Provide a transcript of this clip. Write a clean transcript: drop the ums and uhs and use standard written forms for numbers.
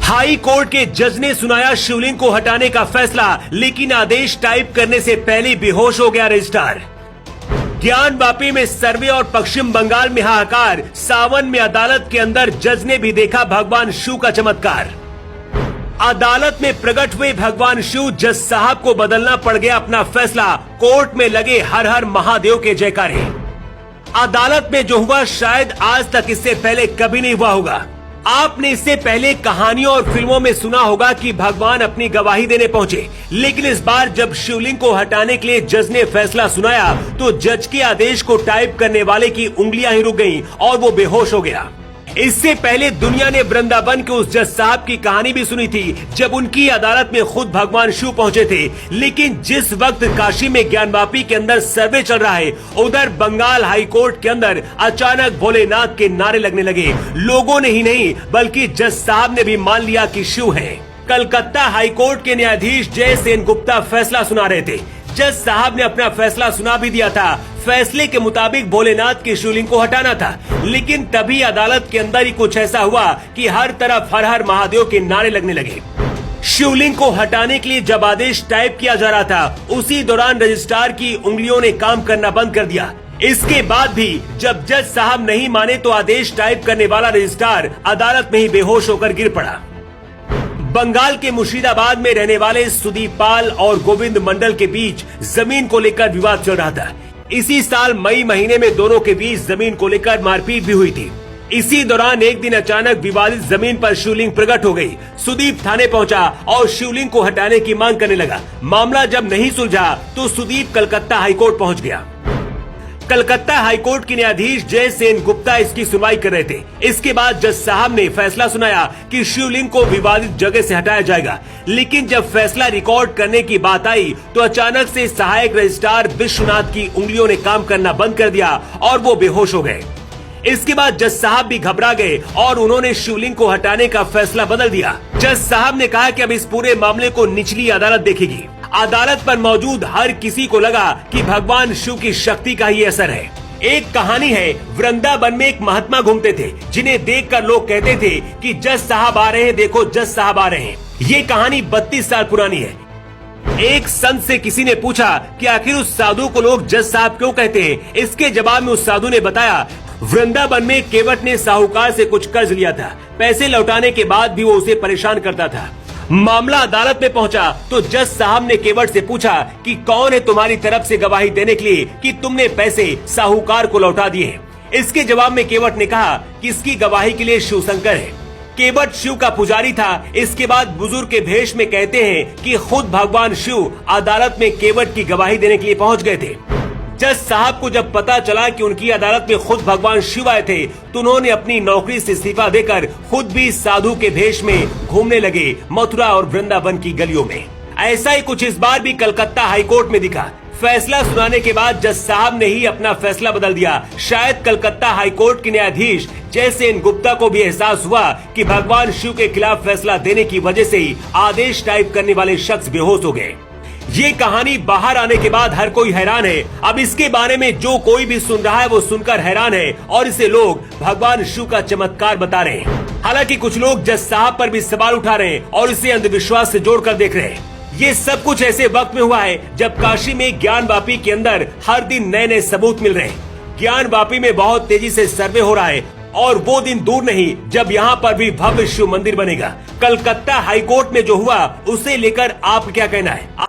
High court के जज ने सुनाया शिवलिंग को हटाने का फैसला, लेकिन आदेश टाइप करने से पहले बेहोश हो गया रजिस्ट्रार। ज्ञानवापी में सर्वे और पश्चिम बंगाल में हाहाकार, सावन में अदालत के अंदर जज ने भी देखा भगवान शिव का चमत्कार। अदालत में प्रकट हुए भगवान शिव, जज साहब को बदलना पड़ गया अपना फैसला, कोर्ट में लगे हर हर महादेव के जयकारे। अदालत में जो हुआ शायद आज तक इससे पहले कभी नहीं हुआ होगा। आपने इससे पहले कहानियों और फिल्मों में सुना होगा कि भगवान अपनी गवाही देने पहुंचे, लेकिन इस बार जब शिवलिंग को हटाने के लिए जज ने फैसला सुनाया तो जज के आदेश को टाइप करने वाले की उंगलियां ही रुक गईं और वो बेहोश हो गया। इससे पहले दुनिया ने वृंदावन के उस जज साहब की कहानी भी सुनी थी, जब उनकी अदालत में खुद भगवान शिव पहुंचे थे। लेकिन जिस वक्त काशी में ज्ञानवापी के अंदर सर्वे चल रहा है, उधर बंगाल हाई कोर्ट के अंदर अचानक भोलेनाथ के नारे लगने लगे। लोगों ने ही नहीं बल्कि जज साहब ने भी मान लिया कि शिव है। कलकत्ता हाई कोर्ट के न्यायाधीश जय सेन गुप्ता फैसला सुना रहे थे। जज साहब ने अपना फैसला सुना भी दिया था। फैसले के मुताबिक भोलेनाथ की शिवलिंग को हटाना था, लेकिन तभी अदालत के अंदर ही कुछ ऐसा हुआ कि हर तरफ हर हर महादेव के नारे लगने लगे। शिवलिंग को हटाने के लिए जब आदेश टाइप किया जा रहा था, उसी दौरान रजिस्ट्रार की उंगलियों ने काम करना बंद कर दिया। इसके बाद भी जब जज साहब नहीं माने तो आदेश टाइप करने वाला रजिस्ट्रार अदालत में ही बेहोश होकर गिर पड़ा। बंगाल के मुर्शिदाबाद में रहने वाले सुदीप पाल और गोविंद मंडल के बीच जमीन को लेकर विवाद चल रहा था। इसी साल मई महीने में दोनों के बीच जमीन को लेकर मारपीट भी हुई थी। इसी दौरान एक दिन अचानक विवादित जमीन पर शिवलिंग प्रकट हो गई। सुदीप थाने पहुंचा और शिवलिंग को हटाने की मांग करने लगा। मामला जब नहीं सुलझा तो सुदीप कलकत्ता हाईकोर्ट पहुंच गया। कलकत्ता हाईकोर्ट के न्यायाधीश जय सेन गुप्ता इसकी सुनवाई कर रहे थे। इसके बाद जज साहब ने फैसला सुनाया कि शिवलिंग को विवादित जगह से हटाया जाएगा। लेकिन जब फैसला रिकॉर्ड करने की बात आई तो अचानक से सहायक रजिस्ट्रार विश्वनाथ की उंगलियों ने काम करना बंद कर दिया और वो बेहोश हो गए। इसके बाद जज साहब भी घबरा गए और उन्होंने शिवलिंग को हटाने का फैसला बदल दिया। जज साहब ने कहा कि अब इस पूरे मामले को निचली अदालत देखेगी। अदालत पर मौजूद हर किसी को लगा कि भगवान शिव की शक्ति का ही असर है। एक कहानी है, वृंदावन में एक महात्मा घूमते थे, जिन्हें देखकर लोग कहते थे कि जज साहब आ रहे हैं, देखो जज साहब आ रहे हैं। ये कहानी 32 साल पुरानी है। एक संत से किसी ने पूछा कि आखिर उस साधु को लोग जज साहब क्यों कहते हैं। इसके जवाब में उस साधु ने बताया, वृंदावन में केवट ने साहूकार से कुछ कर्ज लिया था। पैसे लौटाने के बाद भी वो उसे परेशान करता था। मामला अदालत में पहुंचा तो जज साहब ने केवट से पूछा कि कौन है तुम्हारी तरफ से गवाही देने के लिए कि तुमने पैसे साहूकार को लौटा दिए। इसके जवाब में केवट ने कहा कि इसकी गवाही के लिए शिव शंकर है। केवट शिव का पुजारी था। इसके बाद बुजुर्ग के भेष में कहते हैं कि खुद भगवान शिव अदालत में केवट की गवाही देने के लिए पहुंच गए थे। जज साहब को जब पता चला कि उनकी अदालत में खुद भगवान शिव आए थे तो उन्होंने अपनी नौकरी से इस्तीफा देकर खुद भी साधु के भेष में घूमने लगे मथुरा और वृंदावन की गलियों में। ऐसा ही कुछ इस बार भी कलकत्ता हाईकोर्ट में दिखा। फैसला सुनाने के बाद जज साहब ने ही अपना फैसला बदल दिया। शायद कलकत्ता हाईकोर्ट के न्यायाधीश जय सेन गुप्ता को भी एहसास हुआ कि भगवान शिव के खिलाफ फैसला देने की वजह से ही आदेश टाइप करने वाले शख्स बेहोश हो गए। ये कहानी बाहर आने के बाद हर कोई हैरान है। अब इसके बारे में जो कोई भी सुन रहा है वो सुनकर हैरान है और इसे लोग भगवान शिव का चमत्कार बता रहे हैं। हालांकि कुछ लोग जज साहब पर भी सवाल उठा रहे हैं और इसे अंधविश्वास से जोड़कर देख रहे हैं। ये सब कुछ ऐसे वक्त में हुआ है जब काशी में ज्ञानवापी के अंदर हर दिन नए नए सबूत मिल रहे हैं। ज्ञानवापी में बहुत तेजी से सर्वे हो रहा है और वो दिन दूर नहीं जब यहाँ पर भी भव्य शिव मंदिर बनेगा। कलकत्ता हाईकोर्ट में जो हुआ उसे लेकर आप क्या कहना है?